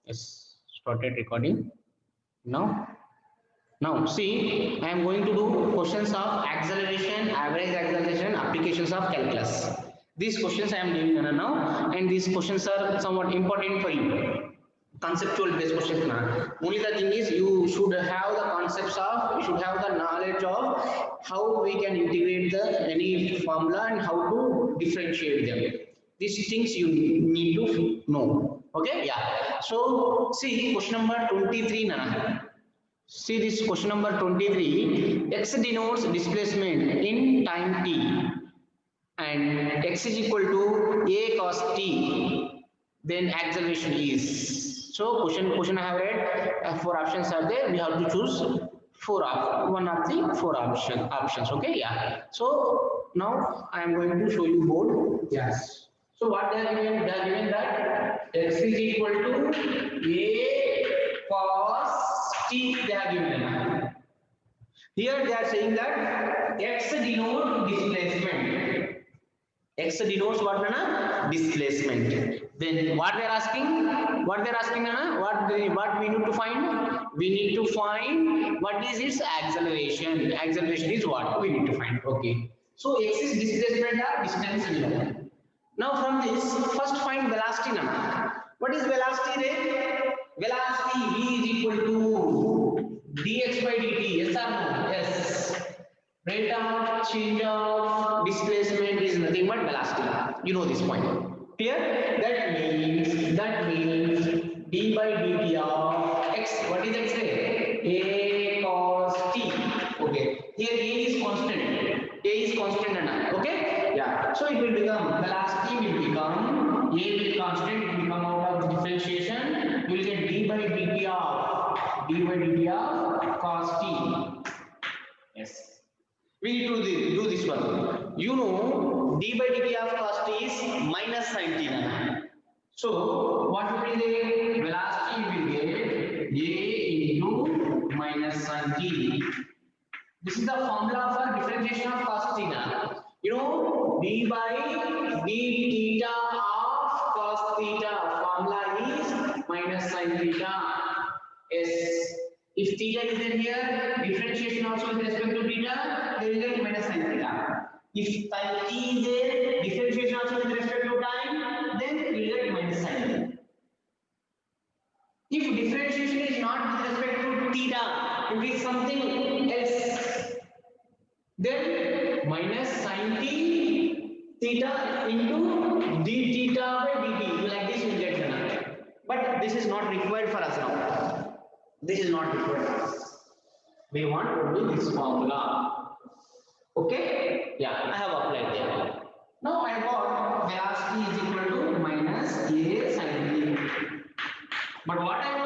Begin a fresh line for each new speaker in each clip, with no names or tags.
Yes, started recording now. Now, see, I am going to do questions of acceleration, average acceleration, applications of calculus. These questions I am doing now, and these questions are somewhat important for you. Conceptual based questions. Only the thing is, you should have the concepts of, you should have the knowledge of how we can integrate the any formula and how to differentiate them. These things you need to know. Okay, yeah. So, see, question number 23 now. See this question number 23. X denotes displacement in time t and x is equal to a cos t. Then acceleration is. So question I have read. Four options are there. We have to choose one of the four options. Okay, yeah. So now I am going to show you board. Yes. So what they are given? They are given that x is equal to a cos t. They are given. Here they are saying that x denotes displacement. X denotes what, Nana? Displacement. Then what they are asking? What they are asking, Nana? What we need to find? We need to find what is its acceleration. Acceleration is what we need to find. Okay. So x is displacement or distance given. Now from this, first find velocity, Nana. What is velocity, Ray? Velocity v is equal to dx by dt. Yes or no? Yes. Rate of change of displacement is nothing but velocity. You know this point. Clear? That means d by dt of x. What is x? A cos t. Okay. Here a is constant. A is constant enough. Okay? Yeah. So it will become velocity will become a will constant. It will become out of the differentiation. You will get d by dt of cos t. Yes. We need to do this one. You know, d by dt of cos t is minus sin t. So, what will be the velocity? We will get a into minus sin t. This is the formula for differentiation of cos theta. You know, d by d theta of cos theta formula is minus sin theta. Yes. If theta is there here, differentiation also with respect to theta, there is a minus sin theta. If time t is there, differentiation also with respect to time, then there is a minus sin theta. If differentiation is not with respect to theta, if it is something else, then minus sin t theta into d theta by dt. Like this we get done. But this is not required for us now. This is not required for us. We want only this formula. Okay? Yeah, I have applied there. Now I got velocity is equal to minus a sin t. But what I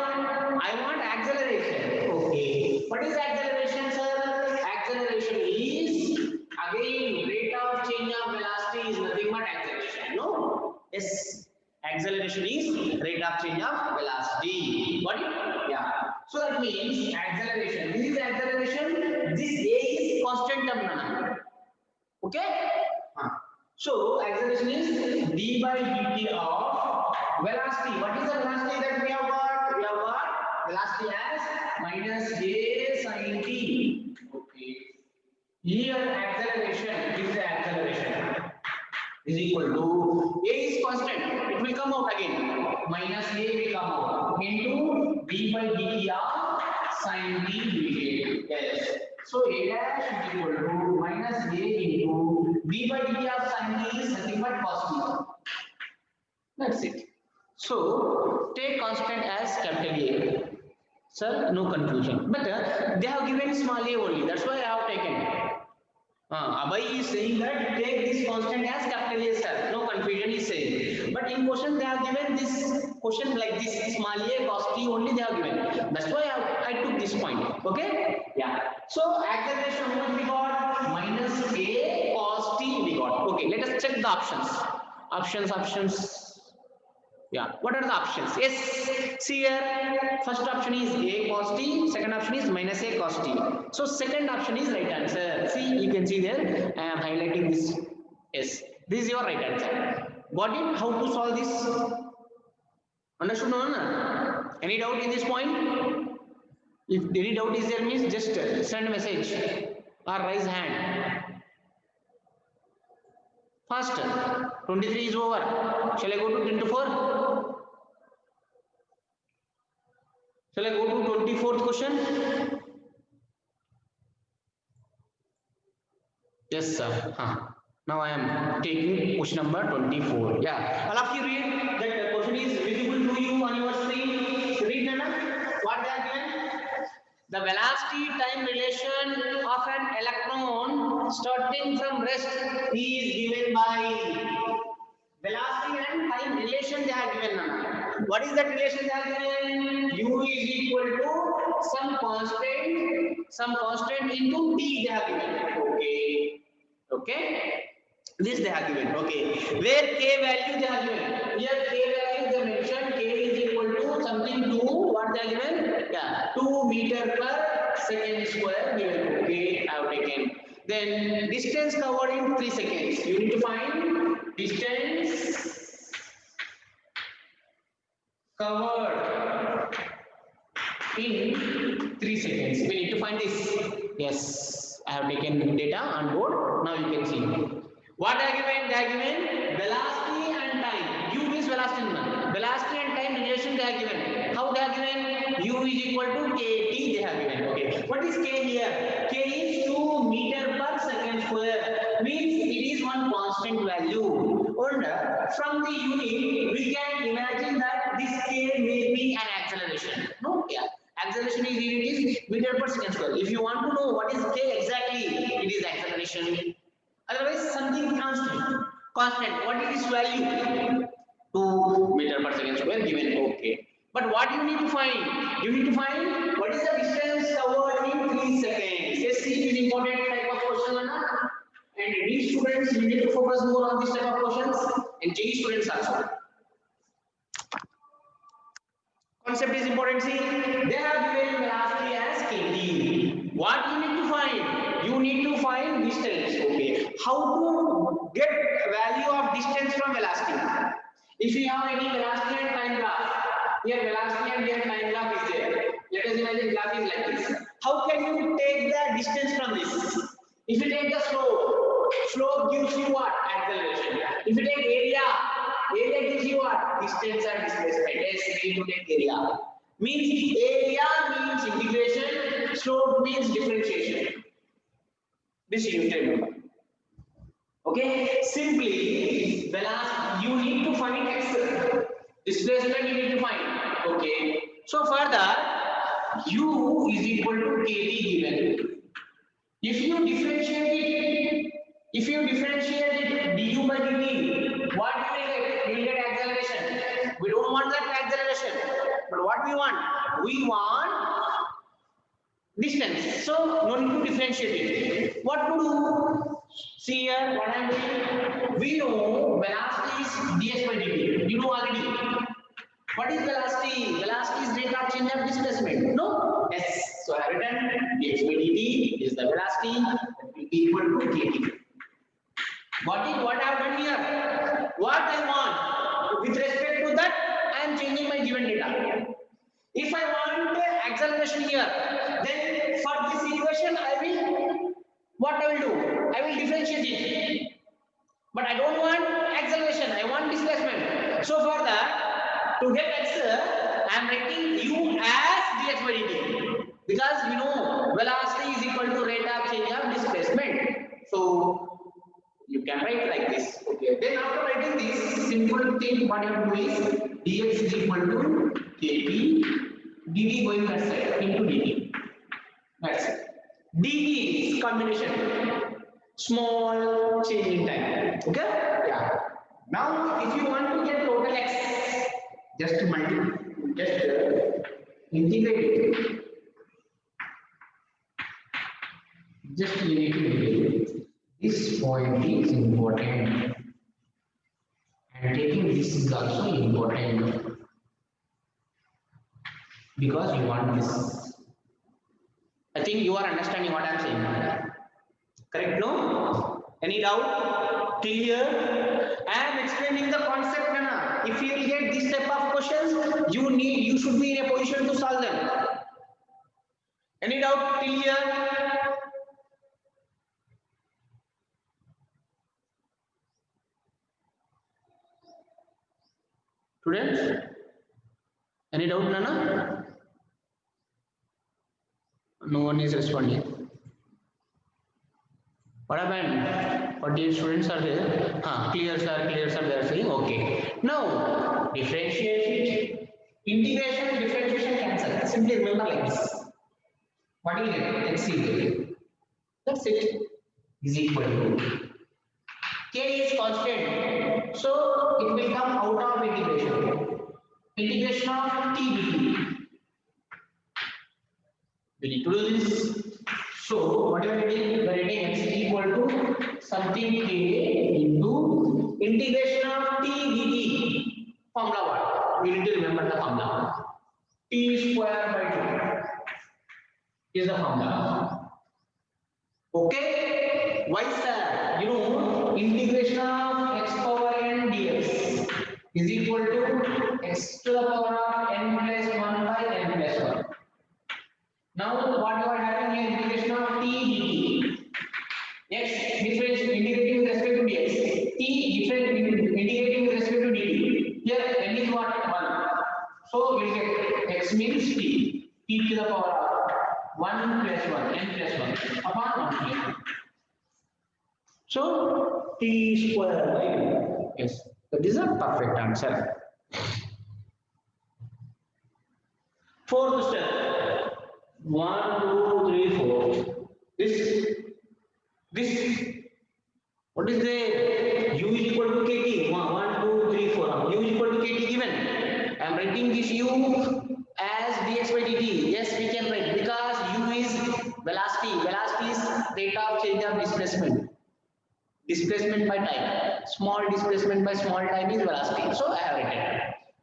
want acceleration. Okay. What is acceleration, sir? Acceleration is again rate of change of velocity is nothing but acceleration. No? Yes. Acceleration is rate of change of velocity. Got it? Yeah. So that means acceleration. This is acceleration. This a is constant term. Okay? So acceleration is d by dt of velocity. What is the velocity that we have got? We have got velocity as minus a sin t. Okay. Here acceleration is the acceleration is equal to a is constant. It will come out again. Minus a will come out into d by dt of sin t dt. Yes. So a dash is equal to minus a into d by dt of sin t is nothing but cos t. That's it. So take constant as capital A. Sir, no confusion. But they have given small a only. That's why I have taken. Abhay is saying that take this constant as capital A, sir. No confusion is saying. But in question they have given this question like this small a cos t only they have given. That's why I took this point. Okay? Yeah. So acceleration how much we got? Minus a cos t we got. Okay. Let us check the options. Options. Yeah, what are the options? Yes, see here, first option is a cos t, second option is minus a cos t. So second option is right answer. See, you can see there, I am highlighting this. Yes, this is your right answer. Got it? How to solve this? Understood, no? Any doubt in this point? If any doubt is there, means just send a message or raise hand. Faster. 23 is over. Shall I go to 24? Shall I go to 24th question? Yes, sir. Now I am taking question number 24. Yeah. All of you read that question is visible to you on your screen. Read Nana. What they are given? The velocity time relation of an electron starting from rest is given by velocity and time relation they are given now. What is that relation they are given? U is equal to some constant into t they are given. Okay. Okay. This they are given. Okay. Where k value they are given? Here k value they mentioned k is equal to something to what they are given? Yeah, 2 meter per second square given. Okay, I have taken. Then distance covered in 3 seconds. You need to find distance covered in 3 seconds. We need to find this. Yes, I have taken data on board. Now you can see. What are given? They are given velocity and time. U means velocity. Velocity and time relation they are given. How they are given? U is equal to kT they have given. Okay. What is k here? K is 2 meter per second square. Means it is one constant value. And from the unit, we can imagine that this k may be an acceleration. No? Yeah. Acceleration is unit is meter per second square. If you want to know what is k exactly, it is acceleration. Otherwise, something constant. Constant. What is this value? 2 meter per second square given. Okay. But what you need to find? You need to find what is the distance covered in 3 seconds. Yes, it is important type of question or not? And these students, you need to focus more on this type of questions. And JEE students also. Concept is important. See, they have given velocity as kT. What you need to find? You need to find distance. Okay. How to get value of distance from velocity? If you have any velocity and time graph, here velocity and here time graph is there. Let us imagine graph is like this. How can you take the distance from this? If you take the slope gives you what? Acceleration. If you take area gives you what? Distance and displacement. Yes, we need to take area. Means area means integration, slope means differentiation. This you need to remember. Okay, simply velocity you need to find x. Displacement you need to find. Okay. So further, u is equal to kT given. If you differentiate it du by dt, what you will get? You will get acceleration. We don't want that acceleration. But what we want? We want distance. So no need to differentiate it. What to do? See here, what I am doing? We know velocity is dx by dt. You know already. What is velocity? Velocity is rate of change of displacement. No? Yes. So I have written dx by dt is the velocity that will be equal to kT. What I have done here? What I want? With respect to that, I am changing my given data. If I want acceleration here, then for this equation, what I will do? I will differentiate it. But I don't want acceleration, I want displacement. So for that, to get x, I am writing u as dx by dt. Because we know velocity is equal to rate of change of displacement. So you can write like this. Okay. Then after writing this, simple thing what you have to do is dx is equal to kT, dt going that side into dt. That's it. dt is combination. Small change in time. Okay? Yeah. Now if you want to get total x, just integrate it. Just you need to integrate it. This point is important, and taking this is also important because you want this. I think you are understanding what I am saying. Correct? No? Any doubt till here? I am explaining the concept, Nana. If you will get this type of questions, you should be in a position to solve them. Any doubt till here? Students, any doubt, Nana? No one is responding. What happened? 48 students are there. Clear sir, they are saying okay. Now, differentiation, integration, differentiation, cancel. Simply remember like this. What do you get? X equal. That's it. Is equal to. K is constant. So, it will come out of integration. Integration of t dt. We need to do this. So, what you are getting? You are getting x is equal to something k into integration of t dt. Formula what? You need to remember the formula. T square by 2 is the formula. Okay? Why sir? You know, integration of x power n dx is equal to x to the power of n plus 1 by n plus 1. Now, what you are having here, integration of t dt. X difference integrating with respect to dx. T different integrating with respect to dt. Here n is what? 1. So we will get x means t. T to the power of 1 plus 1, n plus 1 upon 1 plus 1. So t square by 2. Yes, that is a perfect answer. Fourth step. 1, 2, 3, 4. This. What is the u is equal to kt? 1, 2, 3, 4. U is equal to kt given. I am writing this u as dx by dt. Yes, we can write because u is velocity. Velocity is rate of change of displacement. Displacement by time. Small displacement by small time is velocity. So I have written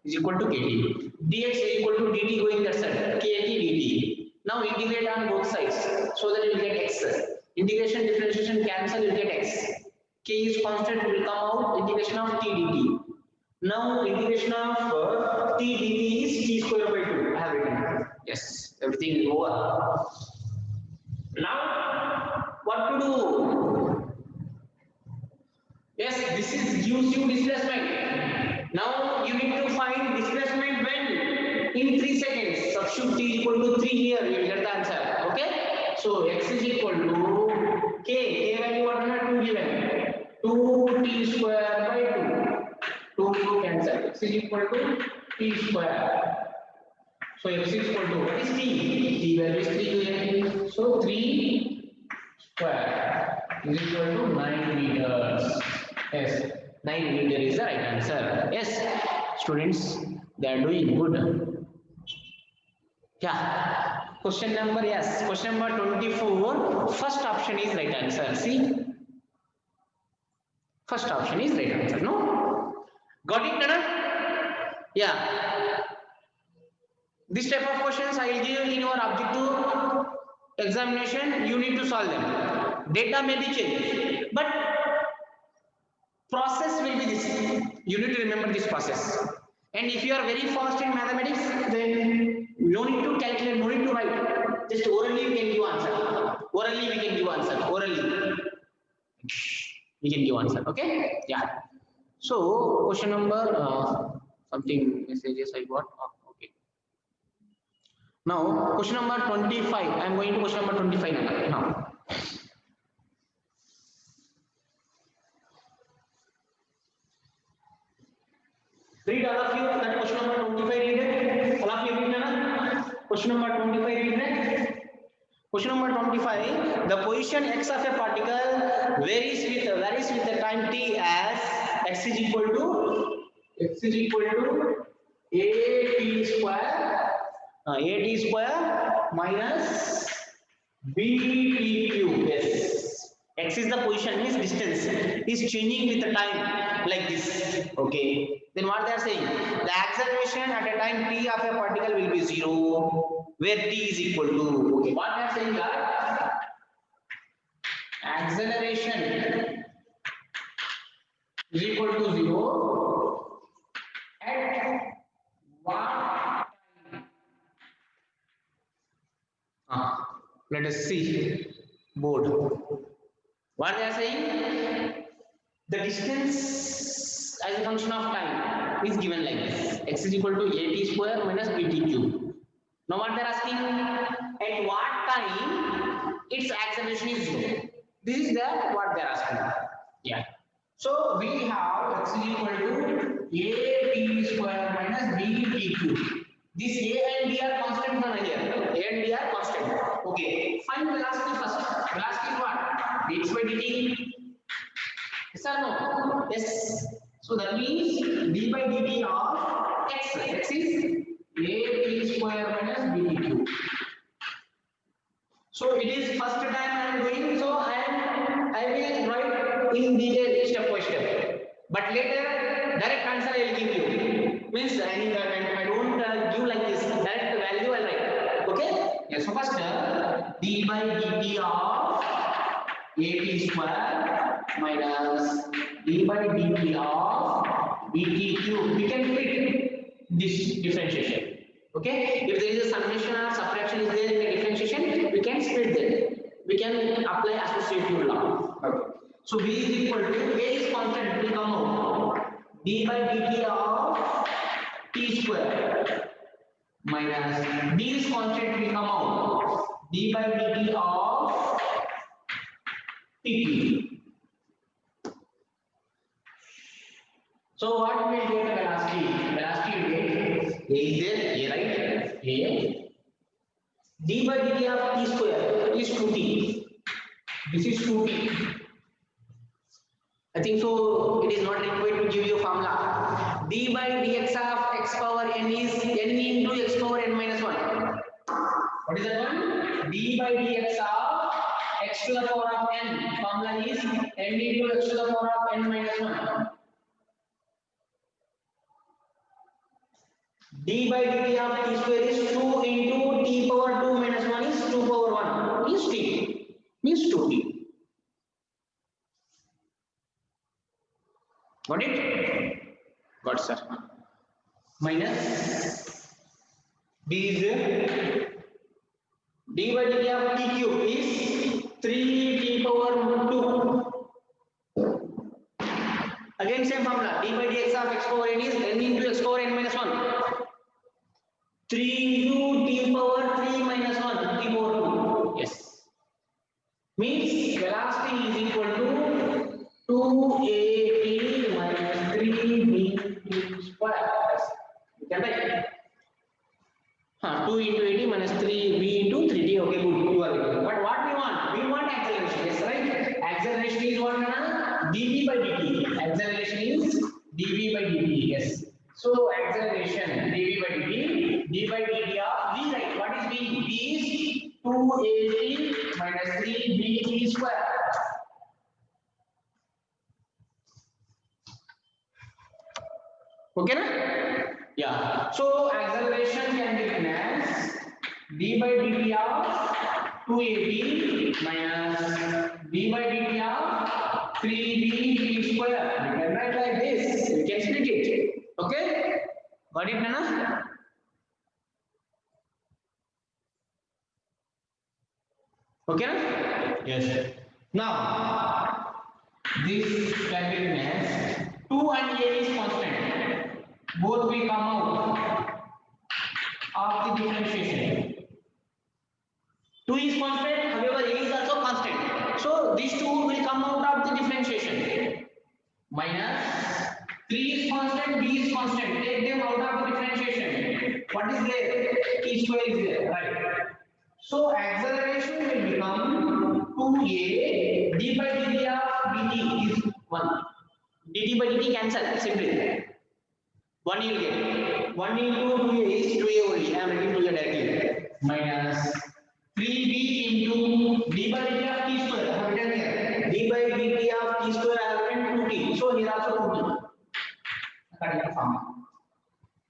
is equal to kt. Dx is equal to dt going that side. Kt dt. Now integrate on both sides so that you will get x. Integration, differentiation, cancel, you will get x. K is constant, will come out. Integration of t dt. Now integration of t dt is t square by 2. I have written. Yes, everything is over. Now what to do? Yes, this is use displacement. Now you need to find displacement when in 3 seconds. Substitute t equal to 3 here. You will get the answer. Okay. So x is equal to k value what is 2 given. 2t square by 2. 2 cancel. X is equal to t square. So x is equal to what is t? T value is 3 given. So 3 square is equal to 9 meters. Yes, 9 meter is the right answer. Yes, students, they are doing good. Yeah. Question number, yes. Question number 24. First option is right answer. See? First option is right answer. No? Got it, Nana? Yeah. This type of questions I will give in your objective examination. You need to solve them. Data may be changed, but process will be this. You need to remember this process. And if you are very fast in mathematics, then no need to calculate, no need to write. Just orally we can give answer. Orally we can give answer. Orally we can give answer. Okay? Yeah. So question number something messages I got. Oh, okay. Now question number 25. I am going to question number 25 now. Read all of you that question number 25 read it. All of you read Nana. Question number 25 read it. Question number 25. The position x of a particle varies with the time t as x is equal to a t square minus b t cube. Yes. X is the position, means distance is changing with the time like this. Okay. Then what they are saying? The acceleration at a time t of a particle will be 0, where t is equal to. Okay. What they are saying that acceleration is equal to 0 at what time? Let us see board. What they are saying? The distance as a function of time is given like this. X is equal to at square minus bt cube. Now what they are asking? At what time its acceleration is 0? This is what they are asking. Yeah. So we have x is equal to at square minus bt cube. This a and b are constant from here. A and b are constant. Okay. Find velocity first. Velocity is what? dx by dt. Yes or no? Yes. So that means d by dt of x. X is at square minus bt cube. So it is first time I am doing, so I will write in detail step by step. But later direct answer I will give you. Means I don't give like this. Direct value I write. Okay? Yes. So first d by dt of at square minus d by dt of bt cube. We can fit this differentiation. Okay, if there is a summation or subtraction is there in the differentiation, we can split them. We can apply associative law. Okay. So v is equal to a is constant will come out d by dt of t square minus b is constant will come out d by dt of pt. So what will get the velocity? Velocity will get a is there, a right? A. D by dt of t square is 2t. This is 2t. I think so. It is not required to give you a formula. D by dx of x power n is n into x power n minus 1. What is that one? D by dx of x to the power of n. Formula is n into x to the power of n minus 1. D by dt of t square is 2 into t power 2 minus 1 is 2 power 1 means t means 2t. Got it? Got sir. Minus d is d by dt of t cube is 3t power 2. Again same formula. D by dx of x power n is n into x power n minus 1. 3 into t power 3 minus 1, t power 2. Yes. Means velocity is equal to 2at minus 3bt square. You can write. 2 into at minus 3b into 3t. Okay, good. You are right. But what we want? We want acceleration. Yes, right? Acceleration is what? dv by dt. Acceleration is dv by dt. Yes. So acceleration dv by dt, d by dt of v, right? What is v? V is 2at minus 3bt square. Okay, na? Yeah. So acceleration can be written as d by dt of 2at minus d by dt of 3bt square. You can write like this. You can split it. Okay? Got it, Nana? Okay, na? Yes. Now, this can be written as 2 and a is constant. Both will come out of the differentiation. 2 is constant, however, a is also constant. So, these two will come out of the differentiation. Minus 3 is constant, b is constant. Take them out of the differentiation. What is there? T square is there, right? So acceleration will become 2a d by dt of dt is 1. dt by dt cancel simply. 1 you will get. 1 into 2a is 2a only. I am writing to you directly. Minus 3b into d by dt of t square. I have written here. d by dt of t square I have written 2t. So here also 2t. According to formula.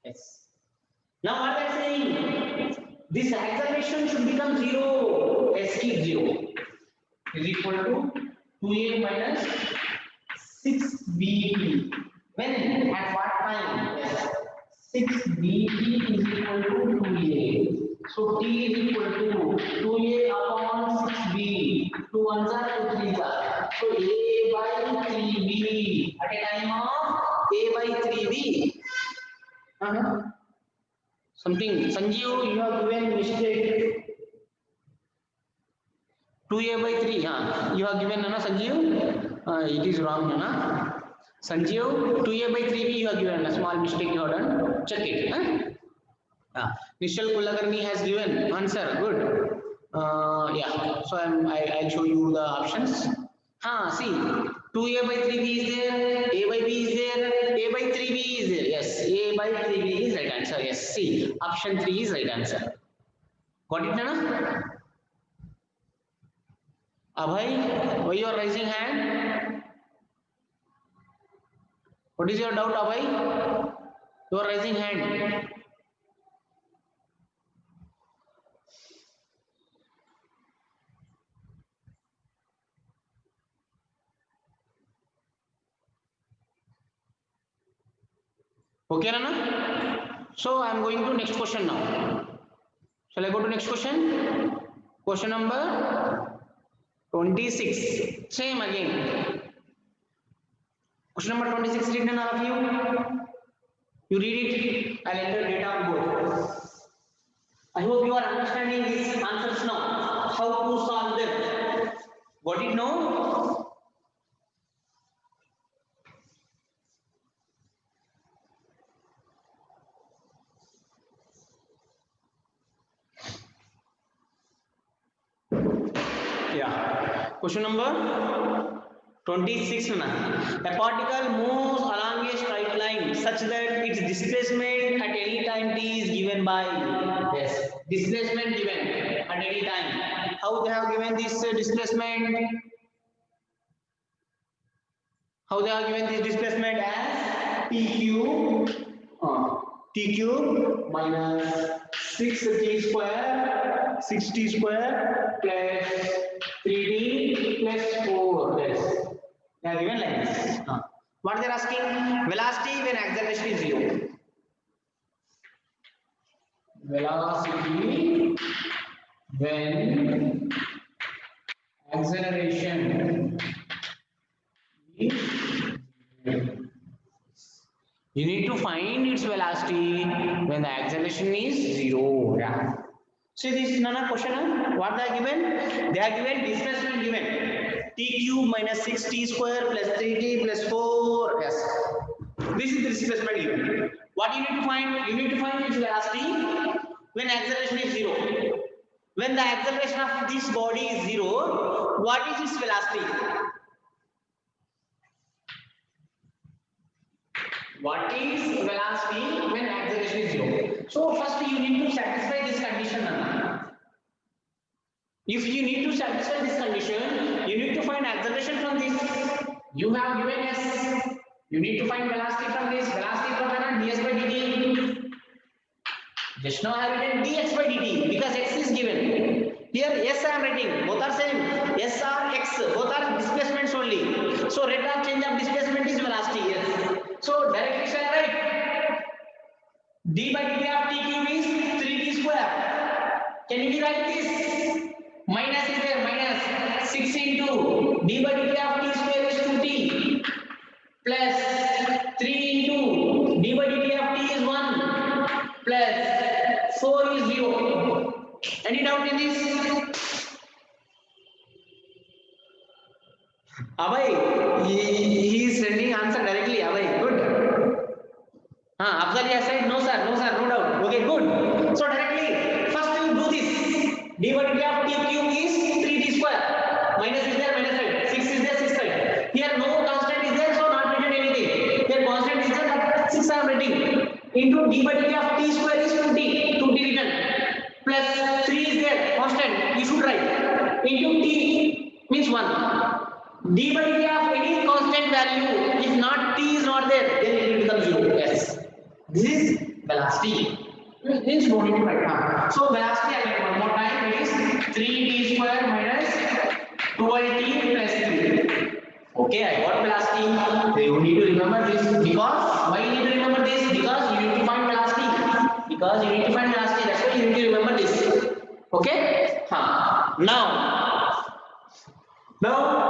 Yes. Now what I am saying? This acceleration should become 0. S keep 0 is equal to 2a minus 6bt. When? At what time? Yes. 6bt is equal to 2a. So t is equal to 2a upon 6b. 2 ones are 2 threes are. So a by 3b. At a time of a by 3b. Something. Sanjeev, you have given mistake. 2a by 3. You have given, na Sanjeev? It is wrong, na? Sanjeev, 2a by 3b you have given. A small mistake you have done. Check it. Nishal Kulakarni has given answer. Good. Yeah. So I'll show you the options. See. 2a by 3b is there. A by b is there. A by 3b is there. Yes. A by 3b is right answer. Yes. See. Option 3 is right answer. Got it, Nana? Abhay, why you are raising hand? What is your doubt, Abhay? You are raising hand. Okay, Nana? So I am going to next question now. Shall I go to next question? Question number 26. Same again. Question number 26 written all of you. You read it. I'll enter data on board. I hope you are understanding these answers now. How to solve them. Got it now? Yeah. Question number 26. A particle moves along a straight line such that its displacement at any time t is given by, yes, displacement given at any time. How they have given this displacement? How they have given this displacement as t cube minus 6t square, 6t square plus 3d plus 4. Yes. They are given like this. What they are asking? Velocity when acceleration is 0. Velocity when acceleration is 0. You need to find its velocity when the acceleration is 0. Yeah. See this is another question. What they are given? They are given displacement given. T cube minus 6t square plus 3t plus 4. Yes. This is the displacement given. What you need to find? You need to find its velocity when acceleration is 0. When the acceleration of this body is 0, what is its velocity? What is velocity when acceleration is 0? So first you need to satisfy this condition. If you need to satisfy this condition, you need to find acceleration from this. You have given s. You need to find velocity from this. Velocity from ds by dt. Just now I have written dx by dt because x is given. Here s I am writing. Both are same. S or x. Both are displacements only. So rate of change of displacement is velocity. Yes. So directly shall I write d by dt of t cube is 3t square. Can you write this? Minus is there, minus 6 into d by dt of t square is 2t plus 3 into d by dt of t is 1 plus 4 is 0. Any doubt in this? Abhay, he is sending answer directly. Abhay, good. Afzal has said no sir, no doubt. Okay, good. So directly, first you do this. D by dt of t cube is 3t square. Minus is there, minus side. 6 is there, 6 side. Here no constant is there, so not written anything. Here constant is there, but 6 I am writing. Into d by dt of t square is 2t written. Plus 3 is there, constant. You should write. Into t means 1. D by dt of any constant value, if not t is not there, then it will become 0. Yes. This is velocity. Means no need to write. So velocity again one more time is 3t square minus 12t plus 3. Okay, I got velocity. Okay. Now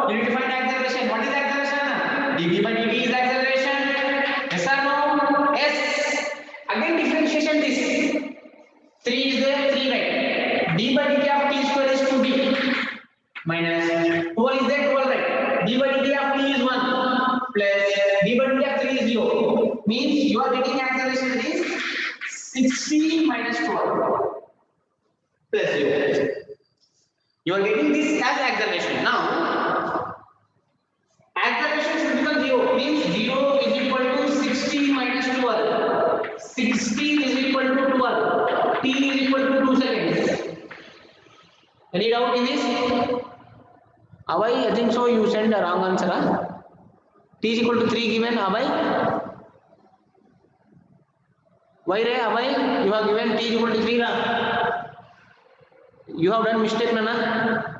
you need to find acceleration. What is acceleration? dv by dt is acceleration. Yes or no? Yes. Again differentiation this. 3 is there, 3 right. d by dt of t square is 2d minus 12 is there, 12 right. d by dt of t is 1 plus d by dt of 3 is 0. Means you are getting acceleration is 60 minus 12 plus 0. You are getting this as acceleration. Now, acceleration should become 0. Means 0 is equal to 60 minus 12. 60 is equal to 12. T is equal to 2 seconds. Any doubt in this? Abhay, I think so. You send a wrong answer. Huh? T is equal to 3 given. Abhay? Why, Ray? Abhay? You have given T is equal to 3. You have done mistake, Nana.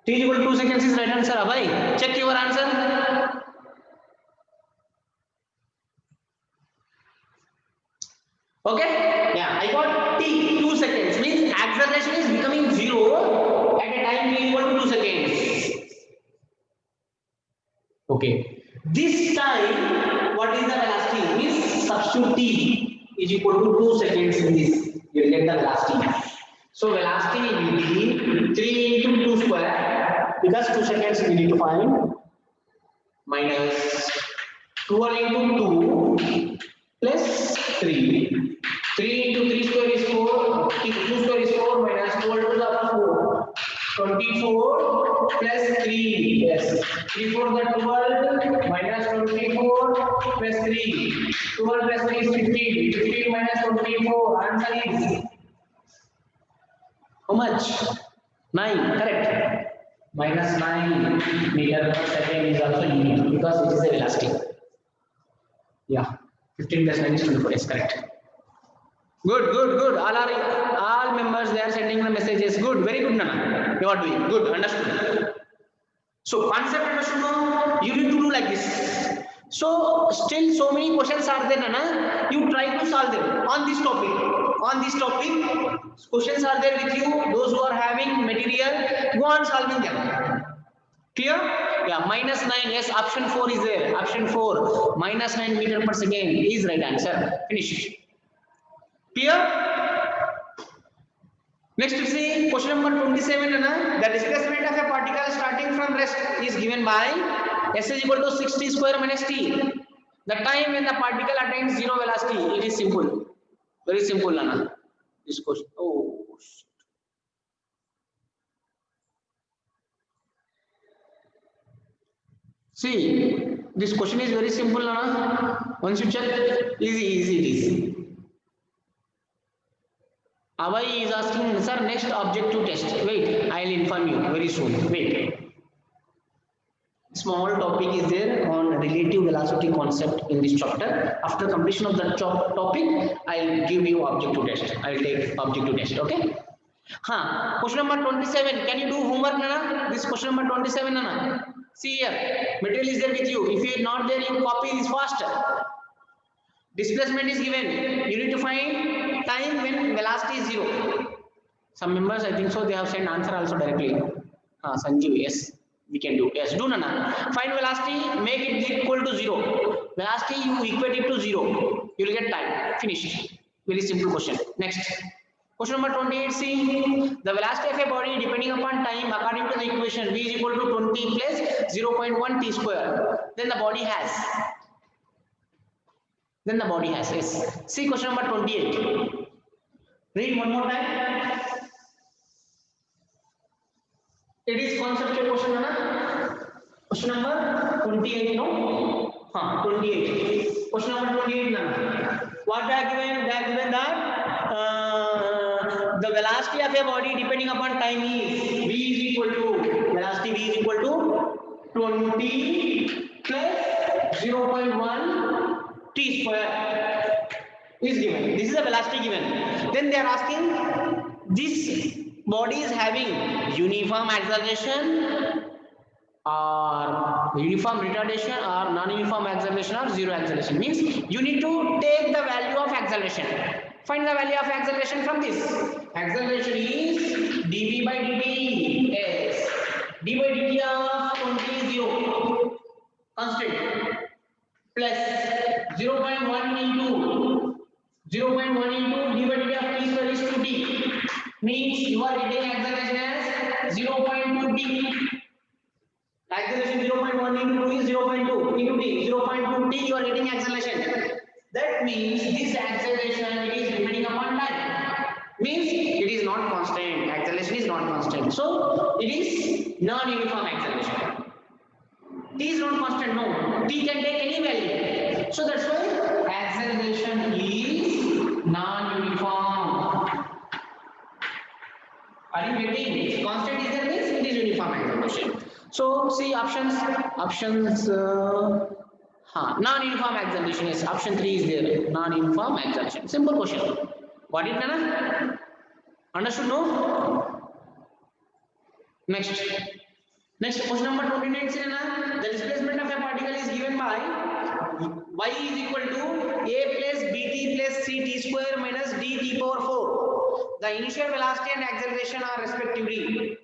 T is equal to 2 seconds is right answer. Abhay, check your answer. Okay? Yeah, I got T 2 seconds. Means acceleration is becoming 0 at a time t equal to 2 seconds. Okay. This time, what is the velocity? Means substitute t is equal to 2 seconds in this. You will get the velocity. So velocity will be 3 into 2 square because 2 seconds we need to find minus 12 into 2 plus 3. 3 into 3 square is 4. 2 square is 4 minus 12 to the 4. 24 plus 3. Yes. 3 4 the 12 minus 24 plus 3. 12 plus 3 is 15. 15 minus 24. Answer is how much? 9. Correct. Minus 9 meter per second is also unit because it is a velocity. Yeah. 15 plus 9 is 24. Yes, correct. Good. All members they are sending the messages. Good, very good, Nana. You are doing good. Understood. So concept understood now. You need to do like this. So still so many questions are there, Nana. You try to solve them on this topic. Questions are there with you. Those who are having material, go on solving them. Clear? Yeah, minus 9. Yes, option 4 is there. Option 4, minus 9 meter per second is right answer. Finish. Clear? Next you see question number 27. The displacement of a particle starting from rest is given by S is equal to 60 square minus T. The time when the particle attains zero velocity. It is simple. Very simple, Nana. This question. Oh. See, this question is very simple, Nana. Once you check, easy it is. Avai is asking, sir, next objective test. Wait, I will inform you very soon. Wait. Small topic is there on relative velocity concept in this chapter. After completion of that topic, I will give you objective test. I will take objective test. Okay? Question number 27. Can you do homework, Nana? This question number 27, Nana. See here. Material is there with you. If you are not there, you copy this faster. Displacement is given. You need to find time when velocity is zero. Some members, I think so, they have sent answer also directly. Sanjeev, yes, we can do. Yes, do, Nana. Find velocity, make it equal to 0. Velocity, you equate it to 0. You will get time. Finished. Very simple question. Next. Question number 28. See, the velocity of a body depending upon time according to the equation v is equal to 20 plus 0.1 t square. Then the body has. Yes. See question number 28. Read one more time. It is conceptual question, Nana. Question number 28, no? 28. Question number 28, Nana. What they are given? They are given that the velocity of a body depending upon time is v is equal to velocity v is equal to 20 plus 0.1 t square is given. This is the velocity given. Then they are asking this body is having uniform acceleration or uniform retardation or non-uniform acceleration or zero acceleration. Means you need to take the value of acceleration. Find the value of acceleration from this. Acceleration is dv by dt. Yes. d by dt of 20 is 0. Constant. Plus 0.1 into 0.1 into d by dt of t square is 2t. Means you are getting acceleration as 0.2 t. Acceleration 0.1 into 2 is 0.2 into t. 0.2 t you are getting acceleration. That means this acceleration it is depending upon time. Means it is not constant. Acceleration is not constant. So it is non-uniform acceleration. T is not constant. No. T can take any value. So that's why acceleration is non-uniform. Are you getting? If constant is there means it is uniform acceleration. So see options. Non-uniform acceleration is option 3 is there. Non-uniform acceleration. Simple question. Got it, Nana? Understood? No? Next question number 29 is Nana. The displacement of a particle is given by y is equal to a plus bt plus ct square minus dt power 4. The initial velocity and acceleration are respectively.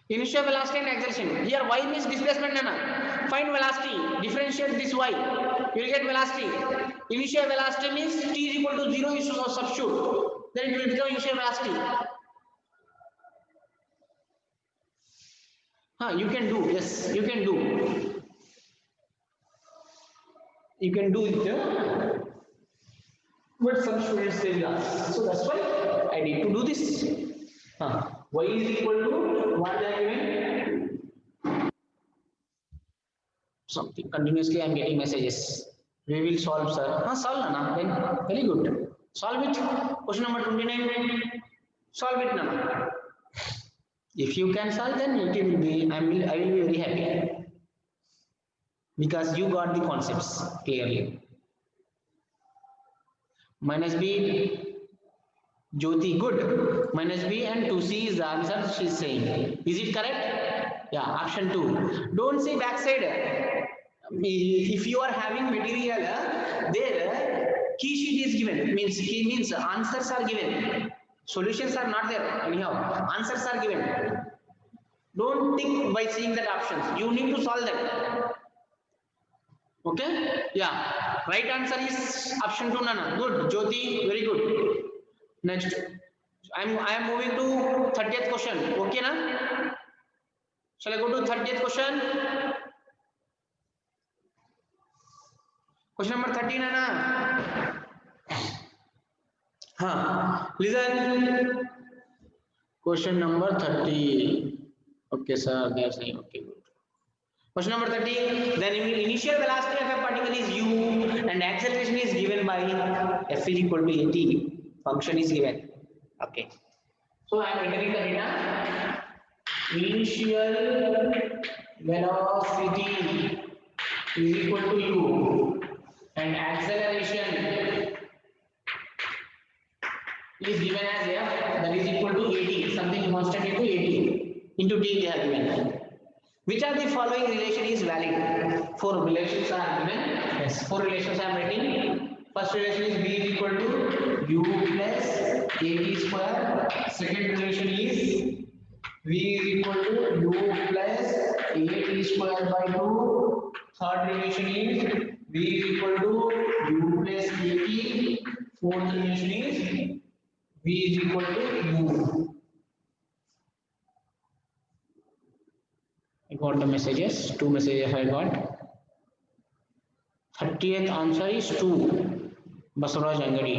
Initial velocity and acceleration. Here y means displacement, Nana. Find velocity. Differentiate this y. You will get velocity. Initial velocity means t is equal to 0. You should substitute. Then it will become initial velocity. You can do. Yes, you can do. You can do it. But some students they will ask. So that's why I need to do this. Y is equal to what they are given? Something continuously I am getting messages. We will solve, sir. Solve, Nana. Then very good. Solve it. Question number 29. Solve it, Nana. If you can solve, then it will be. I will be very happy because you got the concepts clearly. Minus b. Jyoti, good. Minus b and 2c is the answer she is saying. Is it correct? Yeah, option 2. Don't say backside. If you are having material, there key sheet is given. Means answers are given. Solutions are not there. Anyhow, answers are given. Don't think by seeing that options. You need to solve that. Okay? Yeah. Right answer is option 2, Nana. Good. Jyoti, very good. Next, I am moving to 30th question. Okay, na? Shall I go to 30th question? Question number 13, Nana. Listen. Question number 30. Okay, sir. They are saying okay, good. Question number 30. The initial velocity of a particle is u, and acceleration is given by f is equal to at. Function is given. Okay. So I am entering the data. Initial velocity is equal to u, and acceleration is given as f, that is equal to at. Something constant into at into t they are given. Which of the following relation is valid? 4 relations are given. Yes, 4 relations I am writing. First relation is b is equal to u plus at square. Second relation is v is equal to u plus at square by 2. Third relation is v is equal to u plus at. Fourth relation is v is equal to u. I got the messages. 2 messages I got. 30th answer is 2. Basuraj Angadi.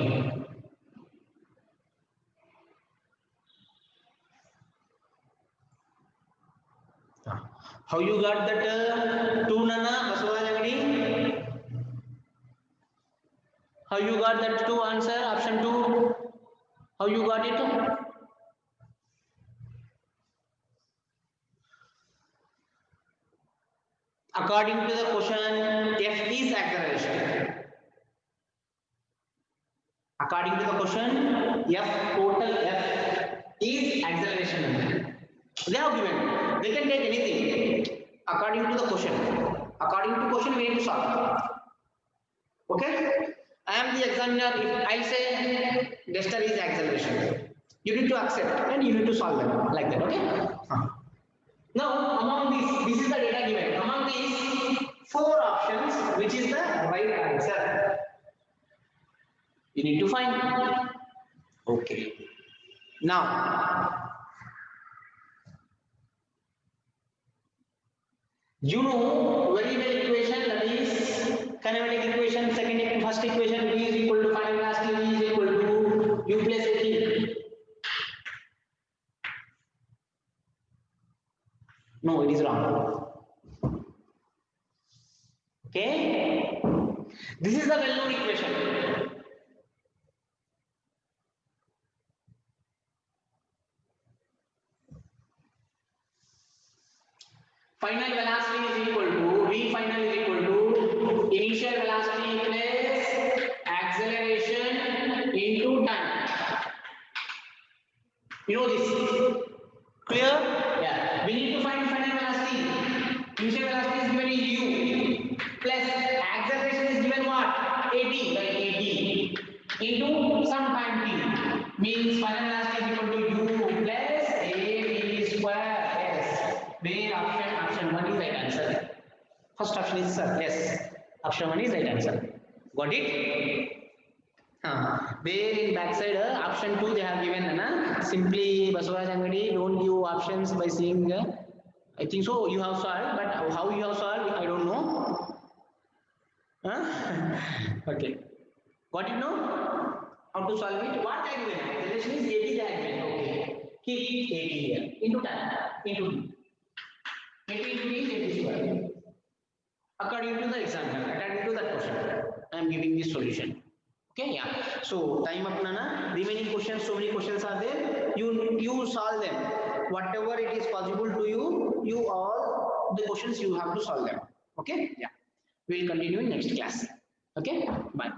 How you got that 2, Nana? Basuraj Angadi? How you got that 2 answer? Option 2. How you got it? According to the question, F is acceleration. According to the question, F total F is acceleration. They have given. They can take anything according to the question. According to question, we need to solve. Okay? I am the examiner. If I say duster is acceleration, you need to accept and you need to solve them like that. Okay? Now, among these, this is the data given. Among these 4 options, which is the right answer? You need to find. Okay. Now, you know very well equation, that is kinematic equation, first equation, V is equal to final velocity, V is equal to U plus AT. No, it is wrong. Okay? This is the well-known equation. Final velocity is equal to V final is equal to initial velocity plus acceleration into time. You know this? Clear? Yeah. We need to find final velocity. Initial velocity is given in U plus acceleration is given what? AT by AT into some time t. Means final velocity is equal to U plus AV square S. Where option 1 is right answer. First option is sir. Yes. Option 1 is right answer. Got it? Where in backside option 2 they have given simply Basavaraj Angadi don't give options by seeing I think so you have solved, but how you have solved I don't know. Okay, got it now? How to solve it? What I given? Acceleration is 80 they have given. Okay, keep 80 here into time into D. 80 into D is 80 square. According to the example, according to that question, I am giving this solution. Okay, yeah. So time up nana. Remaining questions, so many questions are there. You solve them. Whatever it is possible to you, you all the questions you have to solve them. Okay, yeah. We will continue in next class. Okay, bye.